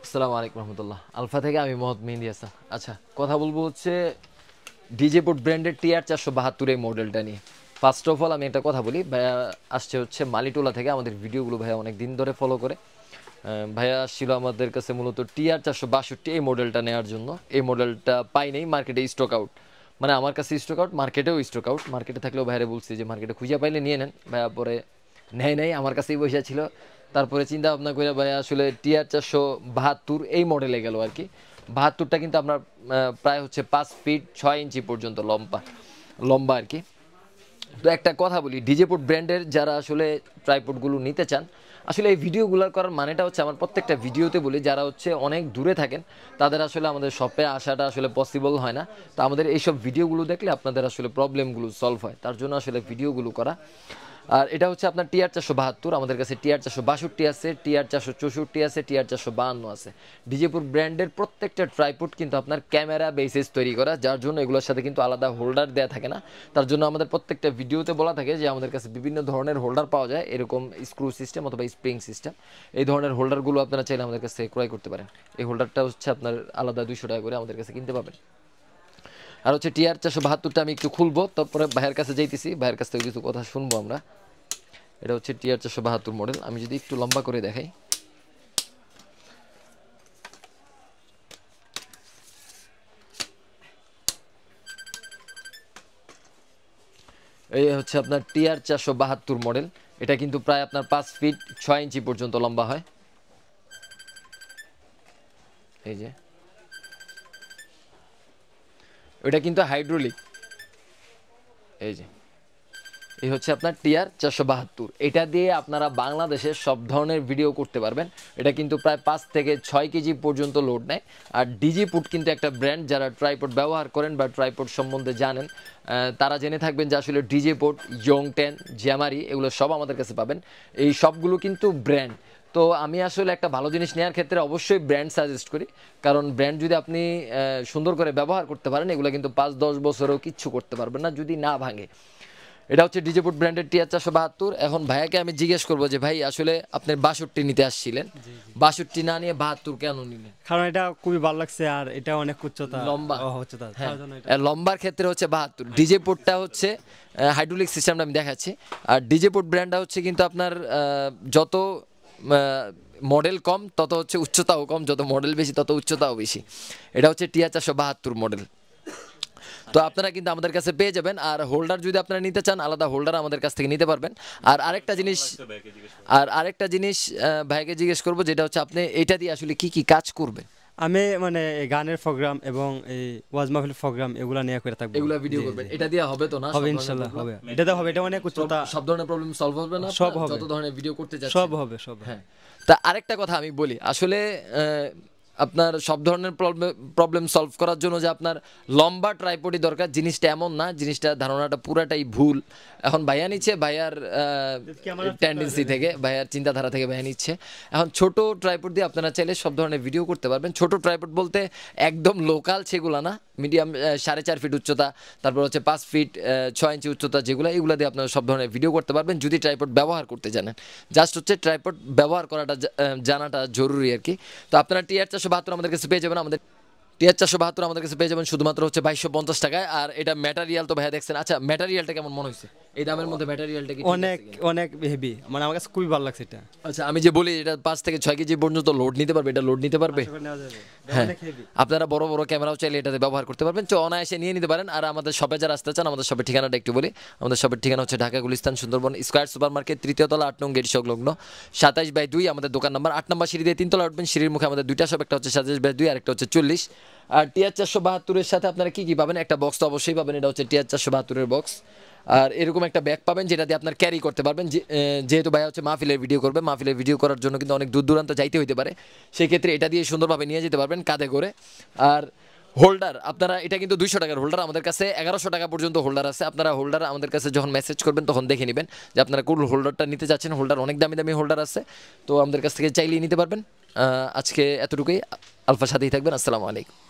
আসসালামু আলাইকুম রহমতুল্লাহ। আলফা থেকে আমি মোহাম্মদ মেহেদি হাসান। আচ্ছা, কথা বলবো হচ্ছে ডিজে বুট ব্র্যান্ডের TR 472 এই মডেলটা নিয়ে। ফার্স্ট অফ অল আমি একটা কথা বলি, ভাইয়া আসছে হচ্ছে মালিটোলা থেকে, আমাদের ভিডিওগুলো ভাইয়া অনেক দিন ধরে ফলো করে। ভাইয়া আসছিল আমাদের কাছে মূলত TR 462 এই মডেলটা নেওয়ার জন্য। এই মডেলটা পাই নেই, মার্কেটে স্টক আউট। মানে আমার কাছে স্টক আউট, মার্কেটেও স্টক আউট। মার্কেটে থাকলেও ভাইয়ারে বলছি যে মার্কেটে খুঁজে পাইলে নিয়ে নেন। ভাইয়া পরে নেয় নাই, আমার কাছেই বসে ছিল। তারপরে চিন্তা ভাবনা করে ভাইয়া আসলে TR 472 এই মডেলে গেল আর কি। 72টা কিন্তু আপনার প্রায় হচ্ছে 5 ফিট 6 ইঞ্চি পর্যন্ত লম্বা লম্বা আর কি। তো একটা কথা বলি, ডিজেপুট ব্র্যান্ডের যারা আসলে ট্রাইপডগুলো নিতে চান, আসলে এই ভিডিওগুলো করার মানেটা হচ্ছে আমার প্রত্যেকটা ভিডিওতে বলি, যারা হচ্ছে অনেক দূরে থাকেন তাদের আসলে আমাদের শপে আসাটা আসলে পসিবল হয় না। তো আমাদের এইসব ভিডিওগুলো দেখলে আপনাদের আসলে প্রবলেমগুলো সলভ হয়, তার জন্য আসলে ভিডিওগুলো করা। আর এটা হচ্ছে আপনার TR 472, আমাদের কাছে TR 462 আছে, TR 464 আছে, TR 452 আছে। ডিজেপুর ব্র্যান্ডের প্রত্যেকটা ট্রাইপড কিন্তু আপনার ক্যামেরা বেসিস তৈরি করা, যার জন্য এগুলোর সাথে কিন্তু আলাদা হোল্ডার দেওয়া থাকে না। তার জন্য আমাদের প্রত্যেকটা ভিডিওতে বলা থাকে যে আমাদের কাছে বিভিন্ন ধরনের হোল্ডার পাওয়া যায়, এরকম স্ক্রু সিস্টেম অথবা স্প্রিং সিস্টেম। এই ধরনের হোল্ডারগুলো আপনারা চাইলে আমাদের কাছে ক্রয় করতে পারেন। এই হোল্ডারটা হচ্ছে আপনার আলাদা 200 টাকা করে আমাদের কাছে কিনতে পাবেন। আর হচ্ছে TR 472টা আমি একটু খুলবো, তারপরে ভাইয়ের কাছে যাইতেছি, ভাইয়ের কাছ থেকে কিছু কথা শুনবো আমরা। এটা হচ্ছে TR 472 মডেল। আমি যদি একটু লম্বা করে দেখাই, এই হচ্ছে আপনার TR 472 মডেল। এটা কিন্তু প্রায় আপনার 5 ফিট 6 ইঞ্চি পর্যন্ত লম্বা হয়। এই যে ওটা কিন্তু হাইড্রোলিক। এই যে এই হচ্ছে আপনার TR 472। এটা দিয়ে আপনারা বাংলাদেশের সব ধরনের ভিডিও করতে পারবেন। এটা কিন্তু প্রায় 5 থেকে 6 কেজি পর্যন্ত লোড নেয়। আর ডিজিপুট কিন্তু একটা ব্র্যান্ড, যারা ট্রাইপড ব্যবহার করেন বা ট্রাইপড সম্বন্ধে জানেন তারা জেনে থাকবেন যে আসলে ডিজিপুট, ইয়ং10, জ্যামারি এগুলো সব আমাদের কাছে পাবেন। এই সবগুলো কিন্তু ব্র্যান্ড। তো আমি আসলে একটা ভালো জিনিস নেওয়ার ক্ষেত্রে অবশ্যই ব্র্যান্ড সাজেস্ট করি, কারণ ব্র্যান্ড যদি আপনি সুন্দর করে ব্যবহার করতে পারেন, এগুলো কিন্তু 5-10 বছরেও কিচ্ছু করতে পারবেন না যদি না ভাঙে। এটা হচ্ছে ডিজেপুট ব্র্যান্ডের TR 472। এখন ভাইয়াকে আমি জিজ্ঞেস করবো যে ভাই আসলে আপনি 62 নিতে আসছিলেন, 62 না নিয়ে 72 কেন নিলেন? কারণ এটা খুবই ভালো লাগছে, আর এটা অনেক উচ্চতা লম্বা। উচ্চতা হ্যাঁ, তার জন্য এটা লম্বার ক্ষেত্রে হচ্ছে 72। ডিজেপুটটা হচ্ছে হাইড্রোলিক সিস্টেমটা আমি দেখাচ্ছি। আর ডিজেপুট ব্র্যান্ডটা হচ্ছে কিন্তু আপনার যত মডেল কম তত হচ্ছে উচ্চতাও কম, যত মডেল বেশি তত উচ্চতাও বেশি। এটা হচ্ছে TR 472 মডেল। তো আপনারা কিন্তু আমাদের কাছে পেয়ে যাবেন। আর হোল্ডার যদি আপনারা নিতে চান, আলাদা হোল্ডার আমাদের কাছ থেকে নিতে পারবেন। আর আরেকটা জিনিস ভাইকে জিজ্ঞেস করবো, যেটা হচ্ছে আপনি এটা দিয়ে আসলে কি কি কাজ করবেন? আমি মানে এই গানের প্রোগ্রাম এবং এই ওয়াজ মাহফিল প্রোগ্রাম এগুলা নিয়ে করে থাকবো। এগুলা ভিডিও করবেন, এটা দিয়ে হবে তো না? হবে ইনশাআল্লাহ হবে, এটা হবে, এটা অনেক উচ্চতা, সব ধরনের প্রবলেম সলভ হবে না? সব হবে, যত ধরনের ভিডিও করতে যাচ্ছেন সব হবে, সব হবে। হ্যাঁ। তা আরেকটা কথা আমি বলি, আসলে আপনার সব ধরনের প্রবলেম সলভ করার জন্য যে আপনার লম্বা ট্রাইপডই দরকার, জিনিসটা এমন না। জিনিসটা ধারণাটা পুরাটাই ভুল। এখন ভাইয়া নিচ্ছে ভাইয়ার টেন্ডেন্সি থেকে, ভাইয়ার চিন্তাধারা থেকে ভাইয়া নিচ্ছে। এখন ছোট ট্রাইপড দিয়ে আপনারা চাইলে সব ধরনের ভিডিও করতে পারবেন। ছোট ট্রাইপড বলতে একদম লোকাল সেগুলো না, মিডিয়াম 4.5 ফিট উচ্চতা, তারপর হচ্ছে 5 ফিট 6 ইঞ্চি উচ্চতা, যেগুলো এগুলো দিয়ে আপনারা সব ধরনের ভিডিও করতে পারবেন যদি ট্রাইপড ব্যবহার করতে জানেন। জাস্ট হচ্ছে ট্রাইপড ব্যবহার করাটা জানাটা জরুরি আর কি। তো আপনারা TR 472 আমাদের কাছে পেয়ে যাবেন। TR 472 আমাদের কাছে পেয়ে যাবেন শুধুমাত্র হচ্ছে 2250 টাকায়। আর এটা ম্যাটেরিয়াল তো ভাইয়া দেখছেন। আচ্ছা, ম্যাটেরিয়ালটা কেমন মনে হয়েছে? এই দামের মধ্যে ম্যাটেরিয়ালটা কি অনেক অনেক হেভি, মানে আমার কাছে খুবই ভালো লাগছে এটা। আচ্ছা, আমি যে বলি এটা 5 থেকে 6 কেজি পর্যন্ত লোড নিতে পারবে, এটা লোড নিতে পারবে। হ্যাঁ, আপনারা বড় বড় ক্যামেরাও চাইলে এটাতে ব্যবহার করতে পারবেন, তো অনায়াসে নিয়ে নিতে পারেন। আর আমাদের শপে যারা আসতে চান, আমাদের শপের ঠিকানাটা একটু বলি। আমাদের শপের ঠিকানা হচ্ছে Dhaka Gulistan Sundarban square super market, 3য় তলা, 8 নং গেট সংলগ্ন, 27/2 আমাদের দোকান নাম্বার। 8 নম্বর সিঁড়ি দিয়ে 3 তলা উঠবেন, সিঁড়ির মুখে আমাদের দুইটা শপ, একটা হচ্ছে 27/2 আর একটা হচ্ছে 40। আর TR 472 এর সাথে আপনারা কি কি পাবেন? একটা বক্স তো অবশ্যই পাবেন, এটা হচ্ছে TR 472 এর বক্স। আর এরকম একটা ব্যাগ পাবেন যেটা দিয়ে আপনার ক্যারি করতে পারবেন। যেহেতু ভাইয়া হচ্ছে মাহফিলের ভিডিও করবে, মাহফিলের ভিডিও করার জন্য কিন্তু অনেক দূর দূরান্ত যাইতে হইতে পারে, সেই ক্ষেত্রে এটা দিয়ে সুন্দরভাবে নিয়ে যেতে পারবেন কাঁধে করে। আর হোল্ডার আপনারা, এটা কিন্তু 200 টাকার হোল্ডার, আমাদের কাছে 1100 টাকা পর্যন্ত হোল্ডার আছে। আপনারা হোল্ডার আমাদের কাছে যখন মেসেজ করবেন তখন দেখে নেবেন যে আপনারা কোন হোল্ডারটা নিতে যাচ্ছেন। হোল্ডার অনেক দামি দামি হোল্ডার আছে, তো আমাদের কাছ থেকে চাইলেই নিতে পারবেন। আজকে এতটুকুই। আলফার সাথেই থাকবেন। আসসালামু আলাইকুম।